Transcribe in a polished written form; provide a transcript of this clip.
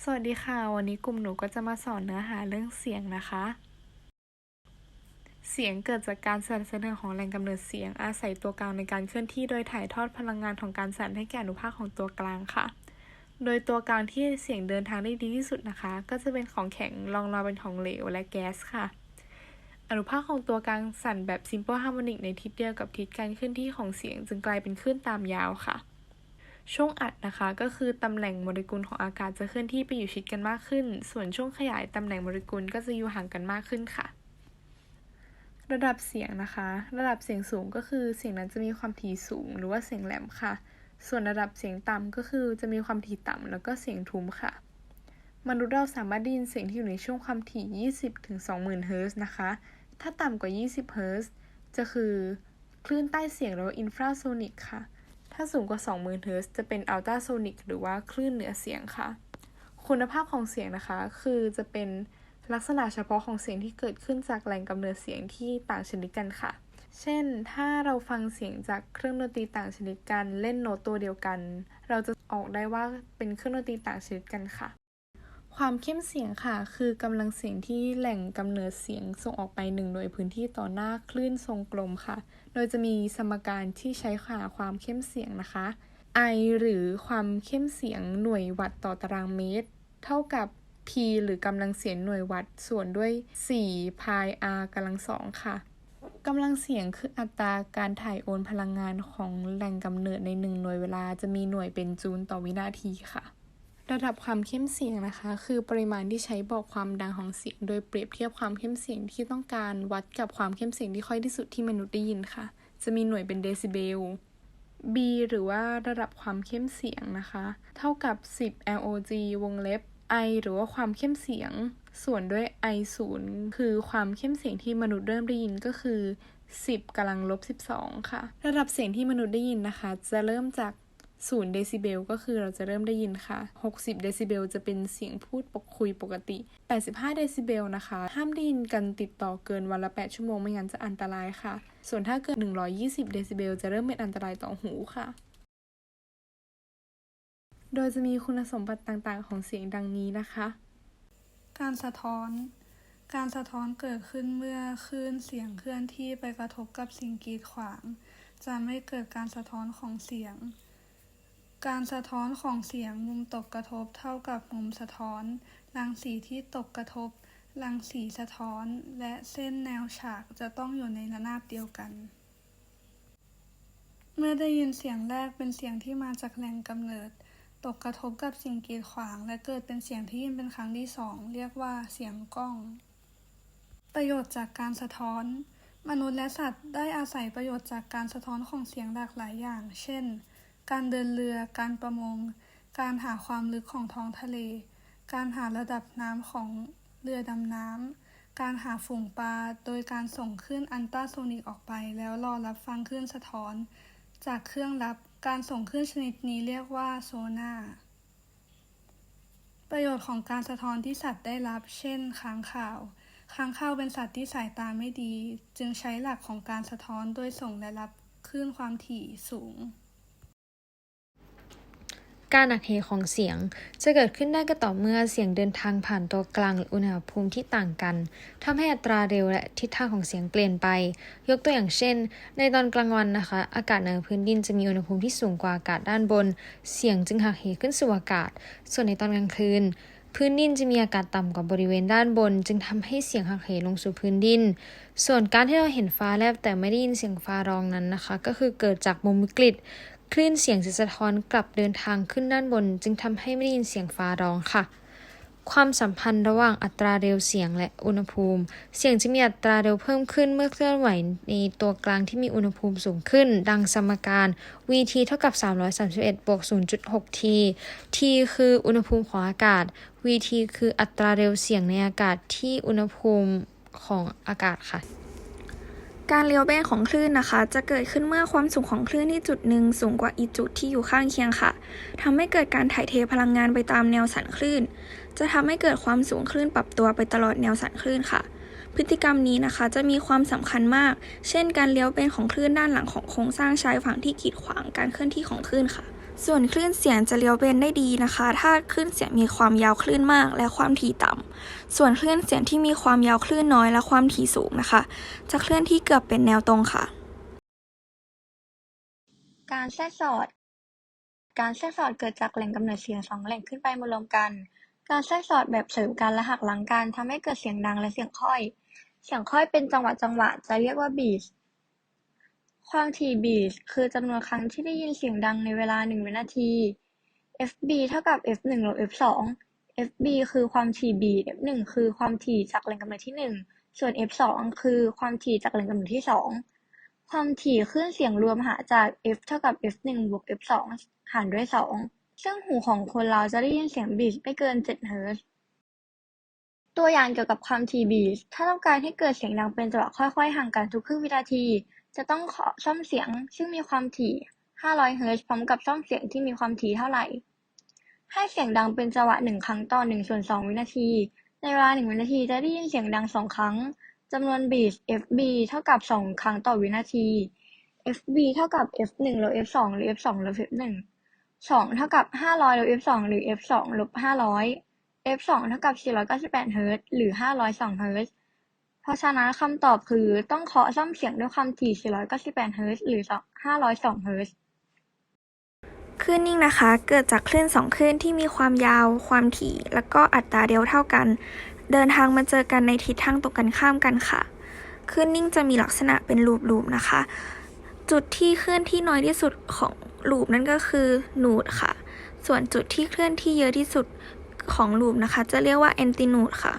สวัสดีค่ะวันนี้กลุ่มหนูก็จะมาสอนเนื้อหาเรื่องเสียงนะคะ เสียงเกิดจากการสั่นสะเทือนของแรงกำเนิดเสียงอาศัยตัวกลางในการเคลื่อนที่โดยถ่ายทอดพลังงานของการสั่นให้แก่อนุภาคของตัวกลางค่ะ โดยตัวกลางที่เสียงเดินทางได้ดีที่สุดนะคะ ก็จะเป็นของแข็งรองลงมาเป็นของเหลวและแก๊สค่ะ อนุภาคของตัวกลางสั่นแบบ simple harmonic ในทิศเดียวกับทิศการเคลื่อนที่ของเสียงจึงกลายเป็นคลื่นตามยาวค่ะ ช่วงอัดนะคะก็คือตำแหน่งโมเลกุลของอากาศจะเคลื่อนที่ไปอยู่ชิดกันมากขึ้น ส่วนช่วงขยายตำแหน่งโมเลกุลก็จะอยู่ห่างกันมากขึ้นค่ะ ระดับเสียงนะคะ ระดับเสียงสูงก็คือเสียงนั้นจะมีความถี่สูงหรือว่าเสียงแหลมค่ะ ส่วนระดับเสียงต่ำก็คือจะมีความถี่ต่ำแล้วก็เสียงทุ้มค่ะ มนุษย์เราสามารถได้ยินเสียงที่อยู่ในช่วงความถี่ 20-20,000 เฮิรตซ์นะคะ ถ้าต่ำกว่า 20 เฮิรตซ์จะคือคลื่นใต้เสียงหรือว่าอินฟราโซนิกค่ะ ถ้าสูงกว่า 20,000 เฮิรตซ์จะเป็นอัลตราโซนิกหรือว่าคลื่นเหนือเสียงค่ะ คุณภาพของเสียงนะคะคือจะเป็นลักษณะเฉพาะของเสียงที่เกิดขึ้นจากแหล่งกำเนิดเสียงที่ต่างชนิดกันค่ะ เช่น ถ้าเราฟังเสียงจากเครื่องดนตรีต่างชนิดกันเล่นโน้ตตัวเดียวกัน เราจะออกได้ว่าเป็นเครื่องดนตรีต่างชนิดกันค่ะ ความเข้มเสียงค่ะคือกำลังเสียงที่แหล่งกำเนิดเสียงส่งออกไป1หน่วยพื้นที่ต่อหน้าคลื่นทรงกลมค่ะ โดยจะมีสมการที่ใช้หาความเข้มเสียงนะคะ I หรือความเข้มเสียงหน่วยวัตต์ต่อตารางเมตร เท่ากับ P หรือกำลังเสียงหน่วยวัตต์ส่วนด้วย4 pi r กำลัง2ค่ะกำลังเสียงคืออัตราการถ่ายโอนพลังงานของแหล่งกำเนิดใน1หน่วยเวลาจะมีหน่วยเป็นจูลต่อวินาทีค่ะระดับความเข้มเสียงนะคะคือปริมาณที่ใช้บอกความดังของเสียงโดยเปรียบเทียบความเข้มเสียงที่ต้องการวัดกับความเข้มเสียงที่ค่อยที่สุดที่มนุษย์ได้ยินค่ะจะมีหน่วยเป็นเดซิเบล B หรือว่าระดับความเข้มเสียงนะคะเท่ากับ10 log วงเล็บ I หรือว่าความเข้มเสียงส่วนด้วย I 0คือความเข้มเสียงที่มนุษย์เริ่มได้ยินก็คือ10 กำลังลบ 12ค่ะระดับเสียงที่มนุษย์ได้ยินนะคะจะเริ่มจาก0 เดซิเบลก็คือเราจะเริ่มได้ยินค่ะ60 เดซิเบลจะเป็นเสียงพูดคุยปกติ85 เดซิเบลนะคะห้ามได้ยินกันติดต่อเกินวันละ8 ชั่วโมงไม่งั้นจะอันตรายค่ะส่วนถ้าเกิน120 เดซิเบลจะเริ่มเป็นอันตรายต่อหูค่ะโดยจะมีคุณสมบัติต่างๆของเสียงดังนี้นะคะการสะท้อนเกิดขึ้นเมื่อคลื่นเสียงเคลื่อนที่ไปกระทบกับสิ่งกีดขวางจะไม่เกิดการสะท้อนของเสียงการสะท้อนของเสียงมุมตกกระทบเท่ากับมุมสะท้อนรังสีที่ตกกระทบรังสีสะท้อนและเส้นแนวฉากจะต้องอยู่ในระนาบเดียวกันเมื่อได้ยินเสียงแรกเป็นเสียงที่มาจากแหล่งกำเนิดตกกระทบกับสิ่งกีดขวางและเกิดเป็นเสียงที่ยินเป็นครั้งที่สองเรียกว่าเสียงก้องประโยชน์จากการสะท้อนมนุษย์และสัตว์ได้อาศัยประโยชน์จากการสะท้อนของเสียงหลากหลายอย่างเช่นการเดินเรือการประมงการหาความลึกของท้องทะเลการหาระดับน้ำของเรือดำน้ำการหาฝูงปลาโดยการส่งคลื่นอัลตราโซนิกออกไปแล้วรอรับฟังคลื่นสะท้อนจากเครื่องรับการส่งคลื่นชนิดนี้เรียกว่าโซนาร์ประโยชน์ของการสะท้อนที่สัตว์ได้รับเช่นค้างคาวเป็นสัตว์ที่สายตาไม่ดีจึงใช้หลักของการสะท้อนโดยส่งและรับคลื่นความถี่สูงการหักเหของเสียงจะเกิดขึ้นได้ก็ต่อเมื่อเสียงเดินทางผ่านตัวกลางหรืออุณหภูมิที่ต่างกันทำให้อัตราเร็วและทิศทางของเสียงเปลี่ยนไปยกตัวอย่างเช่นในตอนกลางวันนะคะอากาศเหนือพื้นดินจะมีอุณหภูมิที่สูงกว่าอากาศด้านบนเสียงจึงหักเหขึ้นสู่อากาศส่วนในตอนกลางคืนพื้นดินจะมีอากาศต่ำกว่าบริเวณด้านบนจึงทำให้เสียงหักเหลงสู่พื้นดินส่วนการที่เราเห็นฟ้าแลบแต่ไม่ได้ยินเสียงฟ้าร้องนั้นนะคะก็คือเกิดจากมุมวิกฤตคลื่นเสียงจะสะท้อนกลับเดินทางขึ้นด้านบนจึงทำให้ไม่ได้ยินเสียงฟ้าร้องค่ะความสัมพันธ์ระหว่างอัตราเร็วเสียงและอุณหภูมิเสียงจะมีอัตราเร็วเพิ่มขึ้นเมื่อเคลื่อนไหวในตัวกลางที่มีอุณหภูมิสูงขึ้นดังสมการ Vt เท่ากับ331บวก 0.6 t t คืออุณหภูมิของอากาศ Vt คืออัตราเร็วเสียงในอากาศที่อุณหภูมิของอากาศค่ะการเลี้ยวเบนของคลื่นนะคะจะเกิดขึ้นเมื่อความสูงของคลื่นที่จุดหนึ่งสูงกว่าอีกจุดที่อยู่ข้างเคียงค่ะทำให้เกิดการถ่ายเทพลังงานไปตามแนวสั่นคลื่นจะทำให้เกิดความสูงคลื่นปรับตัวไปตลอดแนวสั่นคลื่นค่ะพฤติกรรมนี้นะคะจะมีความสำคัญมากเช่นการเลี้ยวเบนของคลื่นด้านหลังของโครงสร้างชายฝั่งที่กีดขวางการเคลื่อนที่ของคลื่นค่ะ ส่วนคลื่นเสียงจะเลี้ยวเบนได้ดีนะคะ ถ้าคลื่นเสียงมีความยาวคลื่นมากและความถี่ต่ำ ส่วนคลื่นเสียงที่มีความยาวคลื่นน้อยและความถี่สูงนะคะ จะเคลื่อนที่เกือบเป็นแนวตรงค่ะ การแทรกสอด การแทรกสอดเกิดจากแหล่งกำเนิดเสียงสองแหล่งขึ้นไปมารวมกัน การแทรกสอดแบบเสริมกันและหักหลังกันทำให้เกิดเสียงดังและเสียงค่อย เสียงค่อยเป็นจังหวะจะเรียกว่าบีท ความถี่บีทคือจำนวนครั้งที่ได้ยินเสียงดังในเวลา1วินาที FB เท่ากับ F1 ลบ F2 FB คือความถี่บีท F1 คือความถี่จากแหล่งกำเนิดที่1ส่วน F2 คือความถี่จากแหล่งกำเนิดที่2ความถี่คลื่นเสียงรวมหาจาก F เท่ากับ F1 บวก F2 หารด้วย2ซึ่งหูของคนเราจะได้ยินเสียงบีทไม่เกิน7 เฮิรตซ์ ตัวอย่างเกี่ยวกับความถี่บีท ถ้าต้องการให้เกิดเสียงดังเป็นจังหวะค่อยๆห่างกันทุกครึ่งวินาที จะต้องขอซ่อมเสียงซึ่งมีความถี่500 เฮิรตซ์พร้อมกับซ่อมเสียงที่มีความถี่เท่าไหร่ ให้เสียงดังเป็นจังหวะ1ครั้งต่อ1/2 วินาที ในเวลา1วินาทีจะได้ยินเสียงดัง2ครั้ง จำนวนบีท FB เท่ากับ2ครั้งต่อวินาที FB เท่ากับ F1 ลบ F2 หรือ F2 ลบ F1 2เท่ากับ500ลบ F2 หรือ F2 ลบ500 F2 เท่ากับ498 เฮิรตซ์หรือ502 เฮิรตซ์ เพราะฉะนั้นคำตอบคือต้องเคาะซ่อมเสียงด้วยความถี่498 เฮิรตซ์หรือ502 เฮิรตซ์ คลื่นนิ่งนะคะ เกิดจากคลื่น2คลื่นที่มีความยาว ความถี่ และก็อัตราเร็วเท่ากัน เดินทางมาเจอกันในทิศทางตรงกันข้ามกันค่ะ คลื่นนิ่งจะมีลักษณะเป็นลูปนะคะ จุดที่เคลื่อนที่น้อยที่สุดของลูปนั่นก็คือนูดค่ะ ส่วนจุดที่เคลื่อนที่เยอะที่สุดของลูปนะคะ จะเรียกว่าแอนตินูดค่ะ